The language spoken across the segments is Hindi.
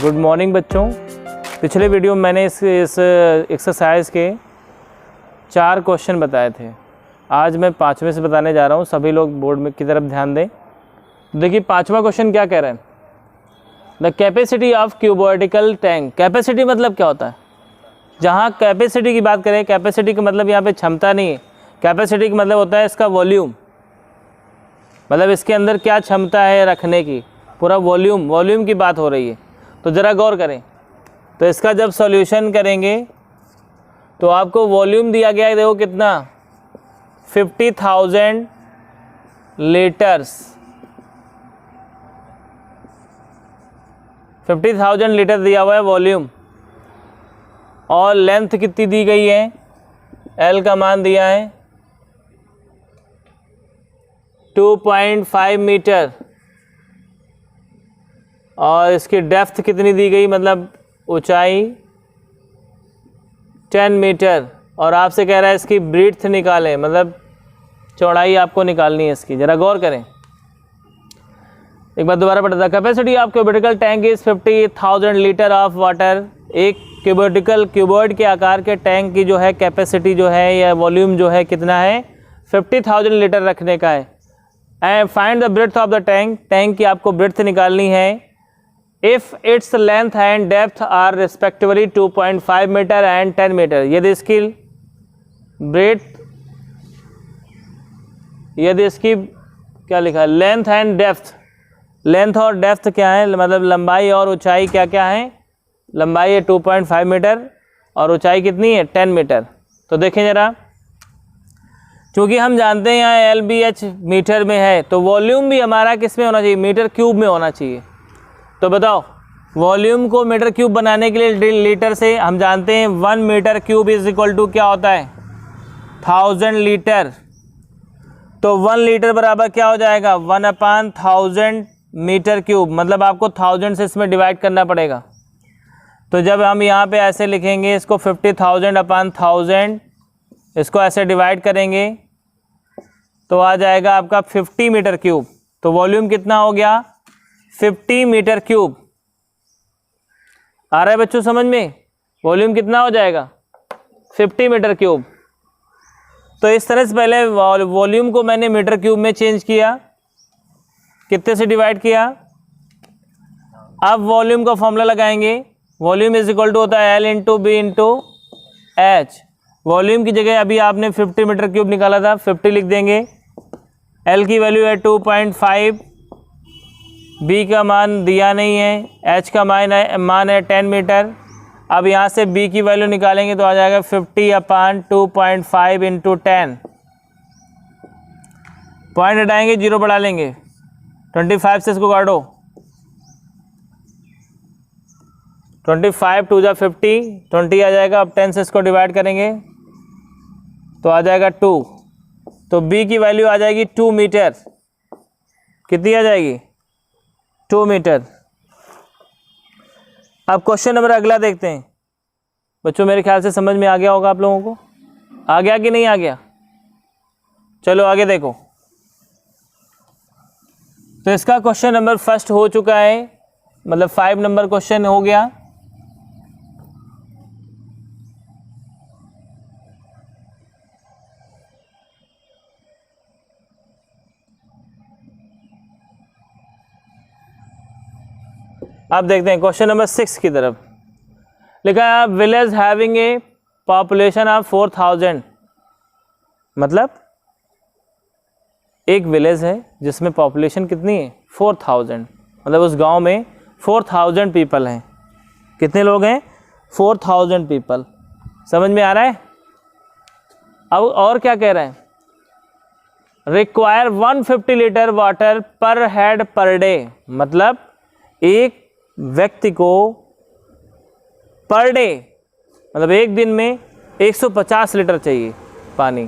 गुड मॉर्निंग बच्चों। पिछले वीडियो में मैंने इस एक्सरसाइज के 4 क्वेश्चन बताए थे। आज मैं 5वें से बताने जा रहा हूँ। सभी लोग बोर्ड में की तरफ ध्यान दें। देखिए 5वां क्वेश्चन क्या कह रहा है, the capacity of cuboidical tank. Capacity मतलब क्या होता है? जहाँ कैपेसिटी की बात करें, कैपेसिटी का मतलब यहाँ पे क्षमता नहीं है। कैपेसिटी का मतलब होता है इसका वॉल्यूम, मतलब इसके अंदर क्या क्षमता है रखने की, पूरा वॉल्यूम की बात हो रही है। तो ज़रा गौर करें। तो इसका जब सॉल्यूशन करेंगे तो आपको वॉल्यूम दिया गया है, देखो कितना, 50,000 लीटर्स। 50,000 लीटर दिया हुआ है वॉल्यूम, और लेंथ कितनी दी गई है, एल का मान दिया है 2.5 मीटर, और इसकी डेप्थ कितनी दी गई, मतलब ऊंचाई 10 मीटर, और आपसे कह रहा है इसकी ब्रीथ निकालें, मतलब चौड़ाई आपको निकालनी है इसकी। ज़रा गौर करें, एक बार दोबारा पढ़ता। Capacity of cubicle tank is 50,000 litre of water. एक क्यूबॉइड के आकार के टैंक की जो है कैपेसिटी जो है या वॉल्यूम जो है कितना है, 50,000 लीटर रखने का है। And find the breadth of the tank. Tank की आपको ब्रेड्थ निकालनी है। If it's length and depth are respectively 2.5 metre and 10 metre. यदि इसकी ब्रेड्थ, यदि इसकी क्या लिखा है, लेंथ एंड डेप्थ, लेंथ और डेप्थ क्या है, मतलब लंबाई और ऊंचाई क्या क्या है। लंबाई है 2.5 मीटर और ऊंचाई कितनी है 10 मीटर। तो देखें ज़रा, क्योंकि हम जानते हैं यहाँ LBH मीटर में है, तो वॉल्यूम भी हमारा किस में होना चाहिए, मीटर क्यूब में होना चाहिए। तो बताओ, वॉल्यूम को मीटर क्यूब बनाने के लिए लीटर से हम जानते हैं 1 metre cube is equal to क्या होता है, 1000 लीटर। तो 1 लीटर बराबर क्या हो जाएगा, 1/1000 मीटर क्यूब, मतलब आपको 1000 से इसमें डिवाइड करना पड़ेगा। तो जब हम यहाँ पे ऐसे लिखेंगे इसको 50,000/1000, इसको ऐसे डिवाइड करेंगे तो आ जाएगा आपका 50 मीटर क्यूब। तो वॉल्यूम कितना हो गया, 50 मीटर क्यूब। आ रहा है बच्चों समझ में? वॉल्यूम कितना हो जाएगा, 50 मीटर क्यूब। तो इस तरह से पहले वॉल्यूम को मैंने मीटर क्यूब में चेंज किया, कितने से डिवाइड किया। अब वॉल्यूम का फॉर्मूला लगाएंगे। वॉल्यूम इज इक्वल टू होता है L into B into H. Volume की जगह अभी आपने 50 मीटर क्यूब निकाला था, 50 लिख देंगे। L की वैल्यू है 2.5, B का मान दिया नहीं है, H का मान है 10 मीटर। अब यहाँ से B की वैल्यू निकालेंगे तो आ जाएगा 50/2.5 इंटू 10। पॉइंट हटाएंगे, जीरो बढ़ा लेंगे, 25 से इसको काटो, 25 2 जा 50, 20 आ जाएगा। अब 10 से इसको डिवाइड करेंगे तो आ जाएगा 2। तो B की वैल्यू आ जाएगी 2 मीटर। कितनी आ जाएगी, 2 मीटर। अब क्वेश्चन नंबर अगला देखते हैं। बच्चों मेरे ख्याल से समझ में आ गया होगा आप लोगों को। आ गया कि नहीं आ गया? चलो आगे देखो। तो इसका क्वेश्चन नंबर फर्स्ट हो चुका है, मतलब 5 नंबर क्वेश्चन हो गया। अब देखते हैं क्वेश्चन नंबर 6 की तरफ। लिखा है village having a population of 4000। मतलब एक विलेज है जिसमें पॉपुलेशन कितनी है, 4000, मतलब उस गांव में 4000 पीपल हैं। कितने लोग हैं, 4000 पीपल। समझ में आ रहा है? अब और क्या कह रहे हैं, रिक्वायर 150 लीटर वाटर पर हेड पर डे। मतलब एक व्यक्ति को पर डे, मतलब एक दिन में 150 लीटर चाहिए पानी,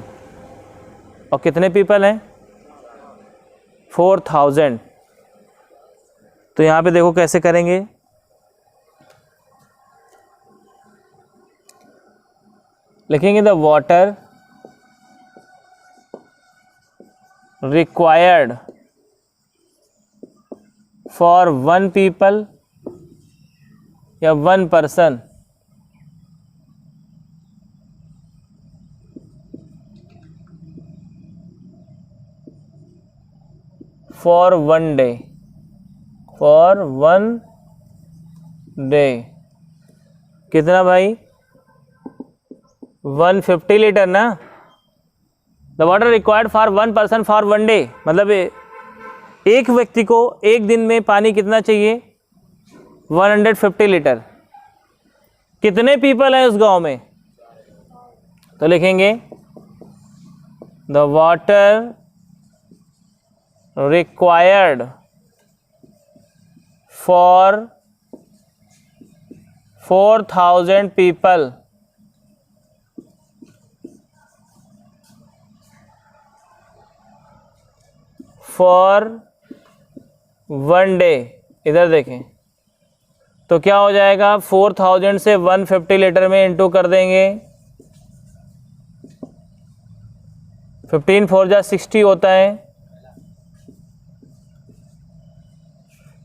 और कितने पीपल हैं, 4000। तो यहाँ पे देखो कैसे करेंगे। लिखेंगे the water required for 1 people या 1 person for 1 day, for 1 day कितना भाई? 150 लीटर ना। The water required for 1 person for 1 day, मतलब एक व्यक्ति को एक दिन में पानी कितना चाहिए? 150 लीटर। कितने पीपल हैं उस गांव में? तो लिखेंगे the water required for 4000 people for 1 day. इधर देखें तो क्या हो जाएगा? 4000 से 150 लीटर में इंटू कर देंगे, 15 4 जा 60 होता है,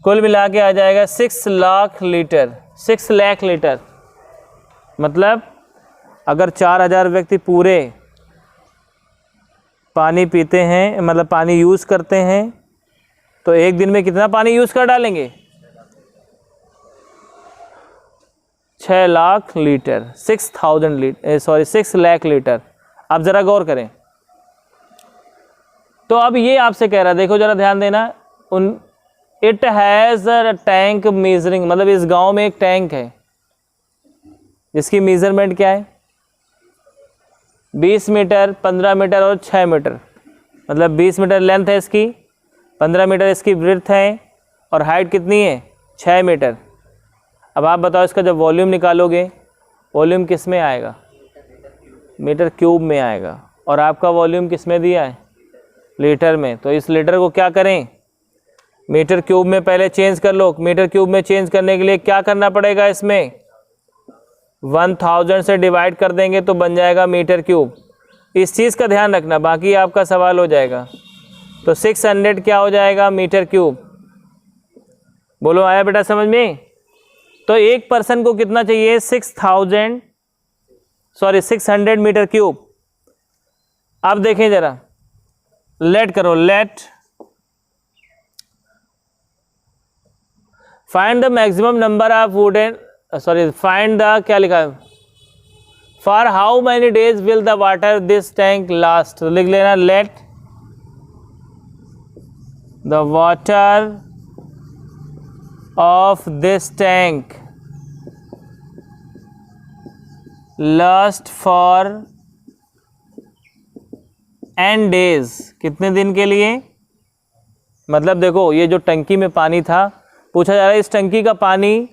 कुल मिला के आ जाएगा 6 लाख लीटर। 6 लाख लीटर मतलब अगर 4000 व्यक्ति पूरे पानी पीते हैं, मतलब पानी यूज़ करते हैं, तो एक दिन में कितना पानी यूज़ कर डालेंगे? 6 lakh litre, 6000 litre, sorry 6 lakh litre. आप ज़रा गौर करें। तो अब ये आपसे कह रहा है, देखो ज़रा ध्यान देना, it has a tank measuring, मतलब इस गांव में एक टैंक है जिसकी मेजरमेंट क्या है? 20 मीटर, 15 मीटर और 6 मीटर, मतलब 20 मीटर लेंथ है इसकी, 15 मीटर इसकी ब्रेड्थ है और हाइट कितनी है? 6 मीटर। अब आप बताओ इसका जब वॉल्यूम निकालोगे, वॉल्यूम किस में आएगा? मीटर क्यूब में आएगा। और आपका वॉल्यूम किस में दिया है? लीटर में। तो इस लीटर को क्या करें? मीटर क्यूब में पहले चेंज कर लो। मीटर क्यूब में चेंज करने के लिए क्या करना पड़ेगा? इसमें 1000 से डिवाइड कर देंगे तो बन जाएगा मीटर क्यूब। इस चीज़ का ध्यान रखना, बाकी आपका सवाल हो जाएगा। तो 600 क्या हो जाएगा? Metre cube. बोलो आया बेटा समझ में? तो एक पर्सन को कितना चाहिए? 600 मीटर क्यूब। अब देखें जरा, लेट करो, let find the maximum number of wooden, sorry find the, क्या लिखा है? For how many days will the water this tank last. तो लिख लेना, let the water of this tank last for n days. कितने दिन के लिए? मतलब देखो ये जो टंकी में पानी था, पूछा जा रहा है इस टंकी का पानी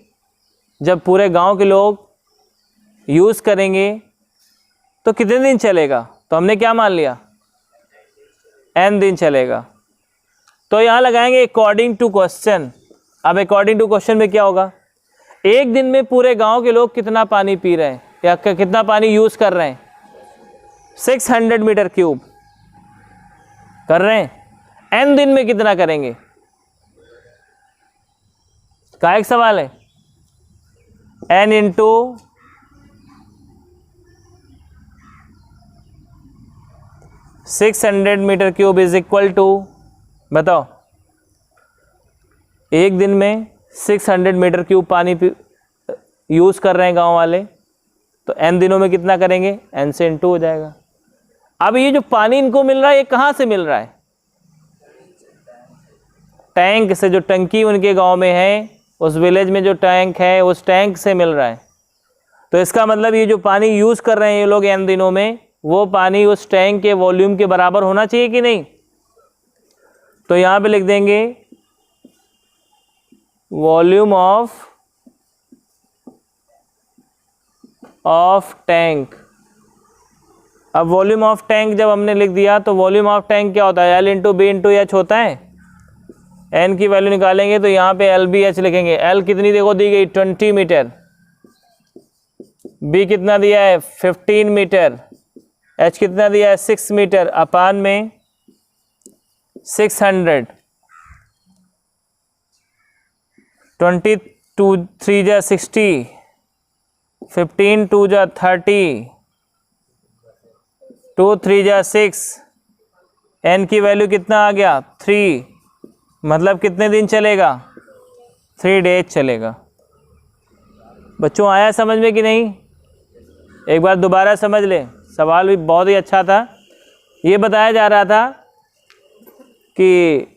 जब पूरे गांव के लोग यूज़ करेंगे तो कितने दिन चलेगा? तो हमने क्या मान लिया? n दिन चलेगा। तो यहाँ लगाएंगे अकॉर्डिंग टू क्वेश्चन। अब अकॉर्डिंग टू क्वेश्चन में क्या होगा? एक दिन में पूरे गांव के लोग कितना पानी पी रहे हैं या कितना पानी यूज़ कर रहे हैं? 600 मीटर क्यूब कर रहे हैं। n दिन में कितना करेंगे? का एक सवाल है। n into 600 metre cube is equal to, बताओ एक दिन में 600 मीटर क्यूब पानी यूज़ कर रहे हैं गांव वाले, तो n दिनों में कितना करेंगे? n से इंटू हो जाएगा। अब ये जो पानी इनको मिल रहा है ये कहाँ से मिल रहा है? टैंक से। जो टंकी उनके गांव में है, उस विलेज में जो टैंक है, उस टैंक से मिल रहा है। तो इसका मतलब ये जो पानी यूज़ कर रहे हैं ये लोग n दिनों में, वो पानी उस टैंक के वॉल्यूम के बराबर होना चाहिए कि नहीं? तो यहाँ पे लिख देंगे वॉल्यूम ऑफ टैंक। अब वॉल्यूम ऑफ टैंक जब हमने लिख दिया तो वॉल्यूम ऑफ टैंक क्या होता है? L into B into H होता है। n की वैल्यू निकालेंगे तो यहाँ पे LBH लिखेंगे। L कितनी देखो दी गई 20 मीटर, B कितना दिया है 15 मीटर, H कितना दिया है 6 मीटर, अपान में 600। 2 3 जा 60, 15 2 जा 30, 2 3 जा 6, n की वैल्यू कितना आ गया 3, मतलब कितने दिन चलेगा 3 डेज चलेगा। बच्चों आया समझ में कि नहीं? एक बार दोबारा समझ ले, सवाल भी बहुत ही अच्छा था। ये बताया जा रहा था कि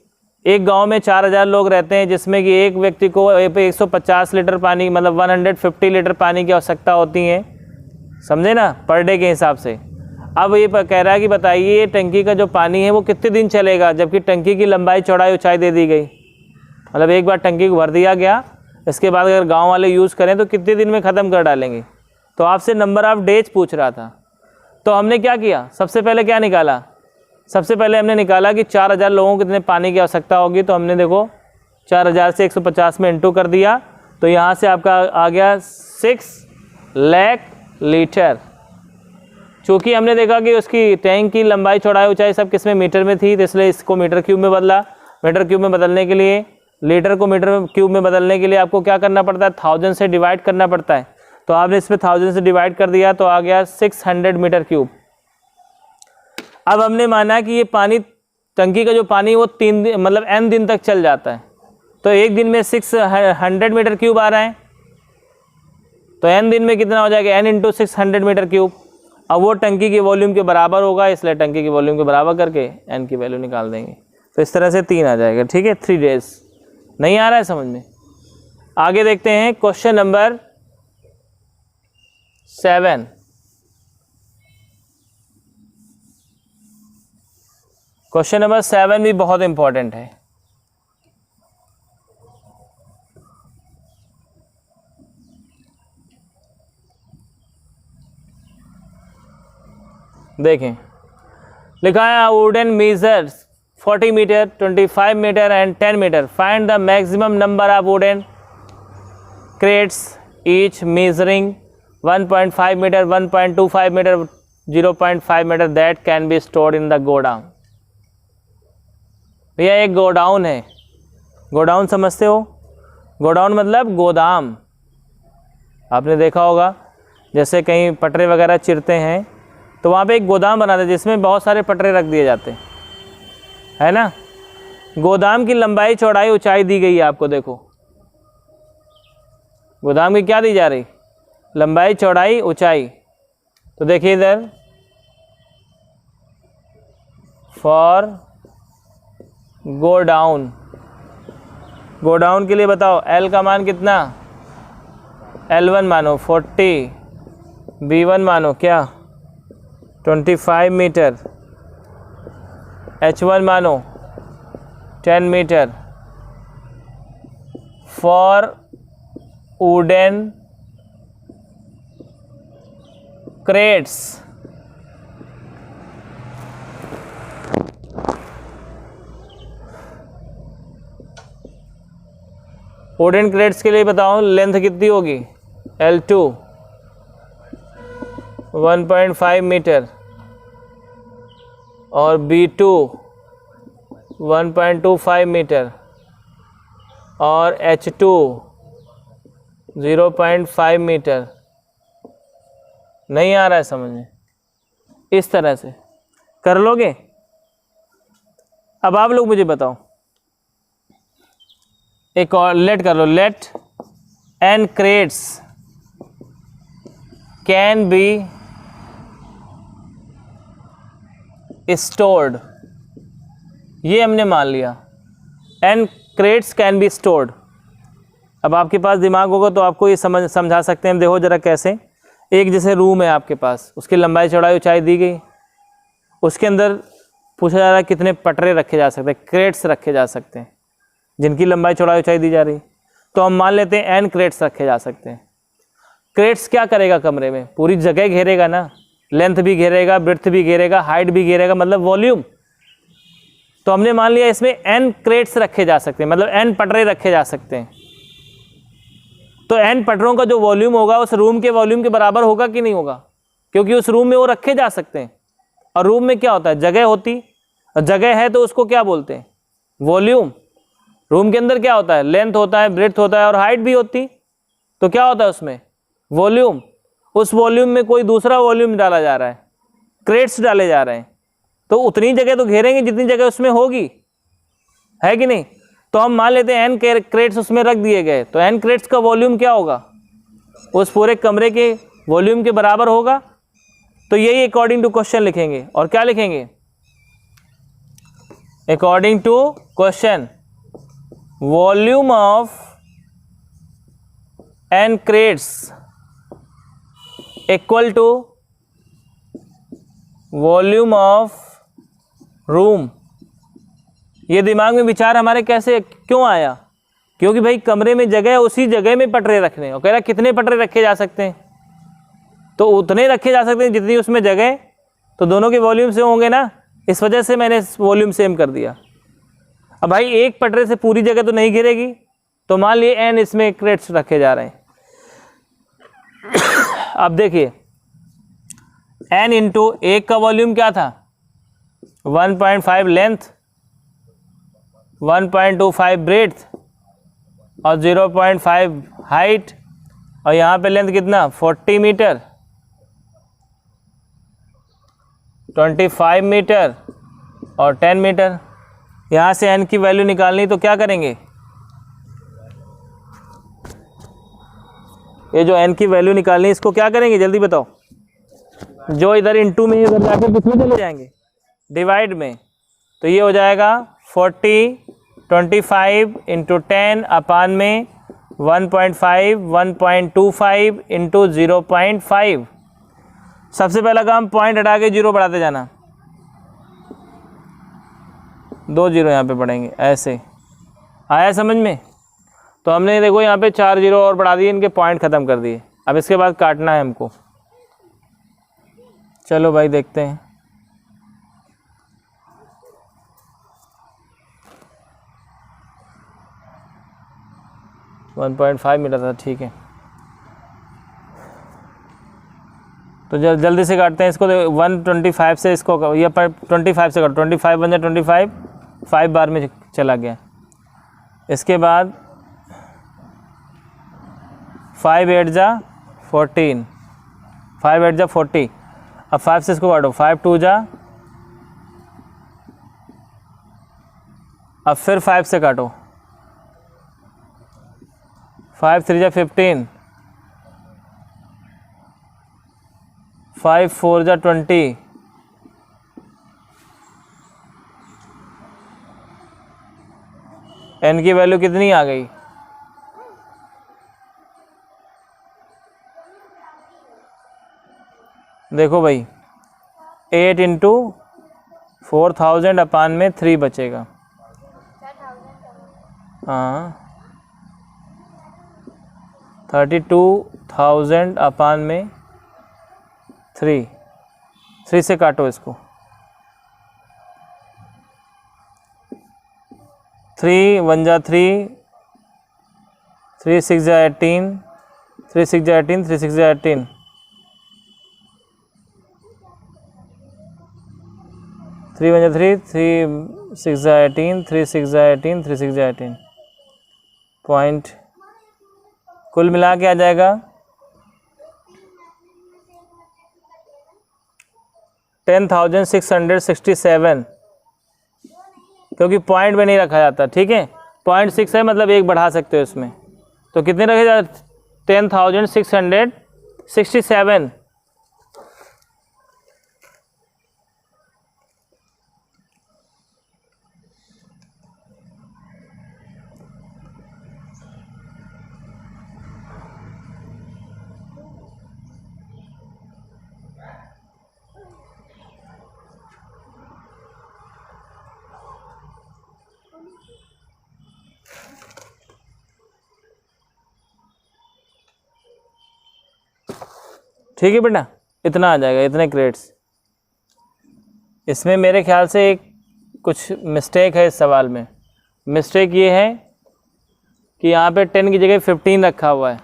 एक गांव में 4000 लोग रहते हैं, जिसमें कि एक व्यक्ति को 150 लीटर पानी मतलब 150 लीटर पानी की आवश्यकता होती है, समझे ना, पर डे के हिसाब से। अब ये कह रहा है कि बताइए टंकी का जो पानी है वो कितने दिन चलेगा, जबकि टंकी की लंबाई चौड़ाई ऊंचाई दे दी गई। मतलब एक बार टंकी को भर दिया गया, इसके बाद अगर गांव वाले यूज़ करें तो कितने दिन में ख़त्म कर डालेंगे। तो आपसे नंबर ऑफ़ डेज पूछ रहा था। तो हमने क्या किया, सबसे पहले क्या निकाला, सबसे पहले हमने निकाला कि 4000 लोगों को कितने पानी की आवश्यकता होगी। तो हमने देखो 4000 से 150 में इंटू कर दिया, तो यहाँ से आपका आ गया 6 लाख लीटर। चूँकि हमने देखा कि उसकी टैंक की लंबाई चौड़ाई ऊंचाई सब किस में, मीटर में थी, तो इसलिए इसको मीटर क्यूब में बदला। मीटर क्यूब में बदलने के लिए, लीटर को मीटर क्यूब में बदलने के लिए आपको क्या करना पड़ता है, 1000 से डिवाइड करना पड़ता है। तो आपने इसमें 1000 से डिवाइड कर दिया, तो आ गया 600 मीटर क्यूब। अब हमने माना कि ये पानी, टंकी का जो पानी वो 3 दिन मतलब n दिन तक चल जाता है, तो एक दिन में 600 मीटर क्यूब आ रहा है, तो n दिन में कितना हो जाएगा, n इंटू 600 मीटर क्यूब। अब वो टंकी की वॉल्यूम के बराबर होगा, इसलिए टंकी की वॉल्यूम के बराबर करके n की वैल्यू निकाल देंगे। तो इस तरह से 3 आ जाएगा, ठीक है। 3 डेज। नहीं आ रहा है समझ में? आगे देखते हैं क्वेश्चन नंबर 7। क्वेश्चन नंबर 7 भी बहुत इंपॉर्टेंट है। देखें, लिखा है wooden measures 40 metre, 25 metre and 10 metre. Find the maximum number of wooden crates each measuring 1.5 metre, 1.25 metre, 0.5 metre that can be stored in the godown. भैया एक गोडाउन है, गोडाउन समझते हो? गोडाउन मतलब गोदाम। आपने देखा होगा जैसे कहीं पटरे वगैरह चिरते हैं तो वहाँ पे एक गोदाम बनाते हैं जिसमें बहुत सारे पटरे रख दिए जाते हैं, है ना। गोदाम की लंबाई चौड़ाई ऊंचाई दी गई है आपको, देखो गोदाम की क्या दी जा रही, लंबाई चौड़ाई ऊंचाई। तो देखिए इधर, फॉर गोडाउन, गोडाउन के लिए बताओ L का मान कितना, L1 मानो 40, B1 मानो क्या 25 मीटर, H1 मानो 10 metre. For wooden crates, wooden crates के लिए बताओ लेंथ कितनी होगी, L2 1.5 मीटर और B2 1.25 मीटर और H2 0.5 मीटर। नहीं आ रहा है समझ में? इस तरह से कर लोगे? अब आप लोग मुझे बताओ, एक और लेट कर लो, let n crates can be stored. ये हमने मान लिया, n crates can be stored. अब आपके पास दिमाग होगा तो आपको ये समझा सकते हैं। देखो जरा कैसे, एक जैसे रूम है आपके पास, उसकी लंबाई चौड़ाई ऊंचाई दी गई, उसके अंदर पूछा जा रहा है कितने पटरे रखे जा सकते हैं, क्रेट्स रखे जा सकते हैं जिनकी लंबाई चौड़ाई ऊंचाई दी जा रही। तो हम मान लेते हैं n क्रेट्स रखे जा सकते हैं। क्रेट्स क्या करेगा, कमरे में पूरी जगह घेरेगा ना, लेंथ भी घेरेगा, ब्रेड्थ भी घेरेगा, हाइट भी घेरेगा, मतलब वॉल्यूम। तो हमने मान लिया इसमें n क्रेट्स रखे जा सकते हैं, मतलब n पटरे रखे जा सकते हैं। तो n पटरों का जो वॉल्यूम होगा उस रूम के वॉल्यूम के बराबर होगा कि नहीं होगा, क्योंकि उस रूम में वो रखे जा सकते हैं। और रूम में क्या होता है, जगह होती, और जगह है तो उसको क्या बोलते हैं, वॉल्यूम। रूम के अंदर क्या होता है, लेंथ होता है, ब्रेड्थ होता है और हाइट भी होती। तो क्या होता है उसमें, वॉल्यूम। उस वॉल्यूम में कोई दूसरा वॉल्यूम डाला जा रहा है, क्रेट्स डाले जा रहे हैं, तो उतनी जगह तो घेरेंगे जितनी जगह उसमें होगी, है कि नहीं। तो हम मान लेते हैं एन क्रेट्स उसमें रख दिए गए, तो एन क्रेट्स का वॉल्यूम क्या होगा, उस पूरे कमरे के वॉल्यूम के बराबर होगा। तो यही अकॉर्डिंग टू क्वेश्चन लिखेंगे। और क्या लिखेंगे, according to question volume of N crates equal to volume of room. ये दिमाग में विचार हमारे कैसे क्यों आया, क्योंकि भाई कमरे में जगह है, उसी जगह में पटरे रखने हैं। और कह रहा कितने पटरे रखे जा सकते हैं, तो उतने रखे जा सकते हैं जितनी उसमें जगह, तो दोनों के वॉल्यूम से होंगे ना, इस वजह से मैंने वॉल्यूम सेम कर दिया। अब भाई एक पटरे से पूरी जगह तो नहीं घिरेगी, तो मान लिए एन इसमें क्रेट्स रखे जा रहे हैं। अब देखिए एन इंटू एक का वॉल्यूम क्या था, 1.5 लेंथ, 1.25 ब्रेड्थ और 0.5 हाइट, और यहाँ पे लेंथ कितना 40 मीटर, 25 मीटर और 10 मीटर। यहाँ से n की वैल्यू निकालनी, तो क्या करेंगे, ये जो n की वैल्यू निकालनी इसको क्या करेंगे जल्दी बताओ, जो इधर इंटू में इधर जाकर किसमें चले जाएंगे, डिवाइड में। तो ये हो जाएगा 40 25 इंटू 10 अपान में 1.5 1.25 इंटू 0.5। सबसे पहला काम पॉइंट हटा के जीरो बढ़ाते जाना, 2 जीरो यहाँ पे पड़ेंगे, ऐसे आया समझ में। तो हमने देखो यहाँ पे 4 जीरो और बढ़ा दिए, इनके पॉइंट ख़त्म कर दिए। अब इसके बाद काटना है हमको। चलो भाई देखते हैं। वन 1.5 मीटर था, ठीक है। तो जल्दी से काटते हैं इसको। 125 से इसको ये पर 25 से काटो, 25 बन जाए 25, 5 बार में चला गया। इसके बाद 5 8 जा 14, 5 8 जा 40। अब 5 से इसको काटो, 5 2 जा, अब फिर 5 से काटो, 5 3 जा 15, 5 4 जा 20, n की वैल्यू कितनी आ गई, देखो भाई 8 इंटू 4000 अपान में 3 बचेगा। हाँ 32,000 अपान में 3 से काटो इसको, 3 1 जा 3, 3 6 जा 18, 3 6 जा 18, 3 6 जा 18, 3 1 जा 3, 3 6 जा 18, 3 6 जा 18, 3 6 जा 18 पॉइंट कुल मिला के आ जाएगा 10,667, क्योंकि पॉइंट में नहीं रखा जाता, ठीक है। 0.6 है मतलब एक बढ़ा सकते हो इसमें, तो कितने रखे जाते, 10,667। ठीक है बेटा, इतना आ जाएगा, इतने क्रेट्स। इसमें मेरे ख्याल से एक कुछ मिस्टेक है इस सवाल में। मिस्टेक ये है कि यहाँ पे 10 की जगह 15 रखा हुआ है,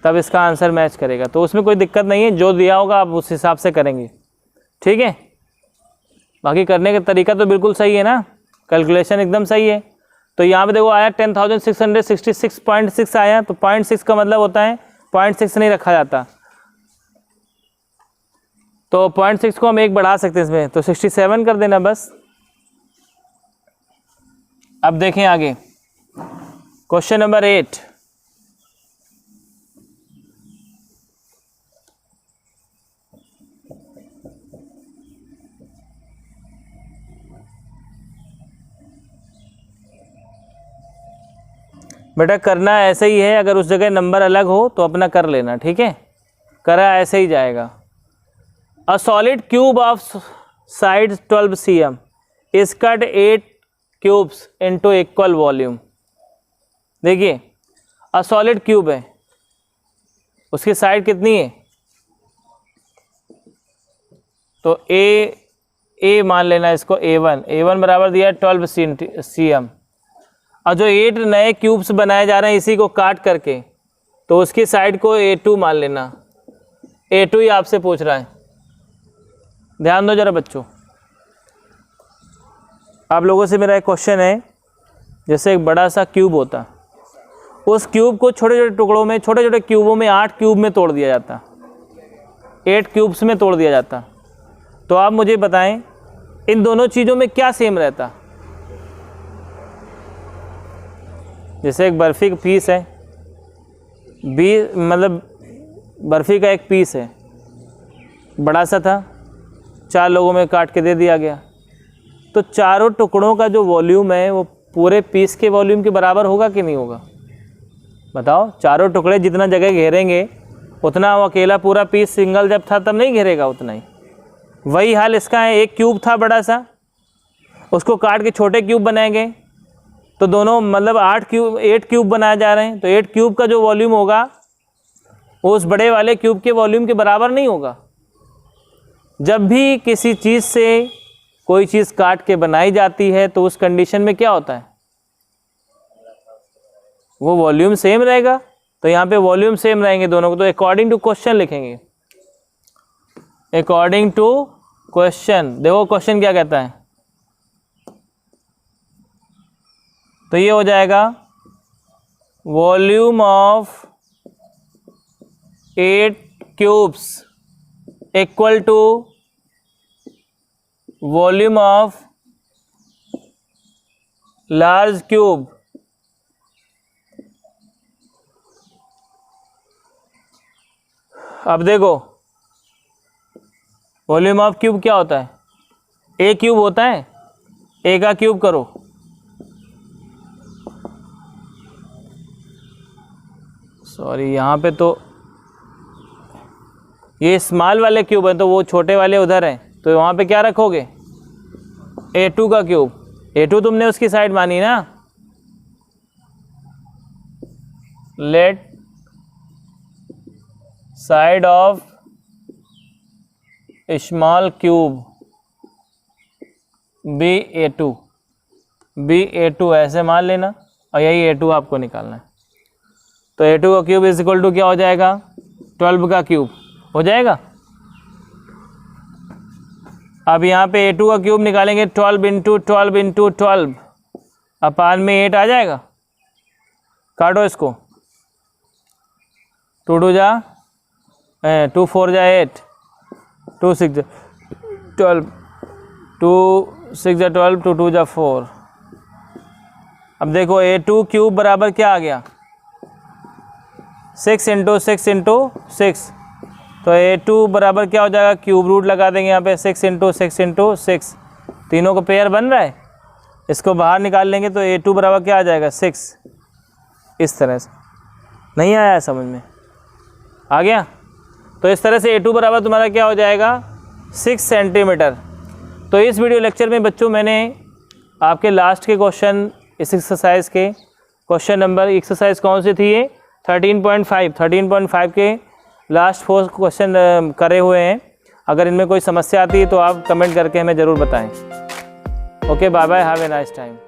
तब इसका आंसर मैच करेगा। तो उसमें कोई दिक्कत नहीं है, जो दिया होगा आप उस हिसाब से करेंगे, ठीक है। बाकी करने का तरीका तो बिल्कुल सही है ना। कैलकुलेशन एकदम सही है। तो यहाँ पे देखो आया 10,666.6 आया, तो 0.6 का मतलब होता है 0.6 नहीं रखा जाता, तो 0.6 को हम एक बढ़ा सकते हैं इसमें, तो 67 कर देना बस। अब देखें आगे क्वेश्चन नंबर 8। बेटा करना ऐसे ही है, अगर उस जगह नंबर अलग हो तो अपना कर लेना, ठीक है, करा ऐसे ही जाएगा। A solid cube of side 12 cm is cut 8 cubes into equal volume. देखिए अ सॉलिड क्यूब है, उसकी साइड कितनी है, तो ए मान लेना इसको A1 बराबर दिया है 12 cm। और जो 8 नए क्यूब्स बनाए जा रहे हैं इसी को काट करके, तो उसकी साइड को A2 मान लेना। A2 ही आपसे पूछ रहा है, ध्यान दो जरा बच्चों। आप लोगों से मेरा एक क्वेश्चन है, जैसे एक बड़ा सा क्यूब होता, उस क्यूब को छोटे छोटे टुकड़ों में, छोटे छोटे क्यूबों में 8 क्यूब में तोड़ दिया जाता, 8 क्यूब्स में तोड़ दिया जाता। तो आप मुझे बताएं इन दोनों चीज़ों में क्या सेम रहता। जैसे एक बर्फ़ी का पीस है, मतलब बर्फ़ी का एक पीस है, बड़ा सा था, 4 लोगों में काट के दे दिया गया, तो चारों टुकड़ों का जो वॉल्यूम है वो पूरे पीस के वॉल्यूम के बराबर होगा कि नहीं होगा, बताओ। चारों टुकड़े जितना जगह घेरेंगे उतना वो अकेला पूरा पीस सिंगल जब था तब नहीं घेरेगा उतना ही। वही हाल इसका है, एक क्यूब था बड़ा सा, उसको काट के छोटे क्यूब बनाए गए, तो दोनों मतलब 8 क्यूब बनाए जा रहे हैं, तो 8 क्यूब का जो वॉल्यूम होगा वो उस बड़े वाले क्यूब के वॉल्यूम के बराबर नहीं होगा। जब भी किसी चीज़ से कोई चीज़ काट के बनाई जाती है तो उस कंडीशन में क्या होता है, वो वॉल्यूम सेम रहेगा। तो यहाँ पे वॉल्यूम सेम रहेंगे दोनों को, तो अकॉर्डिंग टू क्वेश्चन लिखेंगे, अकॉर्डिंग टू क्वेश्चन। देखो क्वेश्चन क्या कहता है, तो ये हो जाएगा volume of 8 cubes equal to volume of large cube अब देखो वॉल्यूम ऑफ क्यूब क्या होता है, ए क्यूब होता है, ए का क्यूब करो, सॉरी यहाँ पे तो ये स्मॉल वाले क्यूब हैं तो वो छोटे वाले उधर हैं, तो वहाँ पे क्या रखोगे, A2 का क्यूब। A2 तुमने उसकी साइड मानी ना, let side of small cube be A2 ऐसे मान लेना, और यही A2 आपको निकालना है। तो A2 का क्यूब इज इक्वल टू क्या हो जाएगा, 12 का क्यूब हो जाएगा। अब यहाँ पे A2 का क्यूब निकालेंगे, 12 इंटू 12 इंटू 12 अपान में 8 आ जाएगा। काटो इसको, 2 2 जा 2 4 जा 8, 2 6 जा 12, 2 6 जा 12, 2 2 जा 4। अब देखो A2 क्यूब बराबर क्या आ गया, 6 इंटू 6 इंटू 6, तो A2 बराबर क्या हो जाएगा, क्यूब रूट लगा देंगे यहाँ पे, 6 इंटू 6 इंटू 6, तीनों का पेयर बन रहा है, इसको बाहर निकाल लेंगे तो A2 बराबर क्या आ जाएगा, 6। इस तरह से नहीं आया समझ में, आ गया। तो इस तरह से A2 बराबर तुम्हारा क्या हो जाएगा, 6 सेंटीमीटर। तो इस वीडियो लेक्चर में बच्चों मैंने आपके लास्ट के क्वेश्चन, इस एक्सरसाइज के क्वेश्चन नंबर, एक्सरसाइज कौन सी थी ये 13.5 के लास्ट 4 क्वेश्चन करे हुए हैं। अगर इनमें कोई समस्या आती है तो आप कमेंट करके हमें ज़रूर बताएं। Okay, bye bye, have a nice time.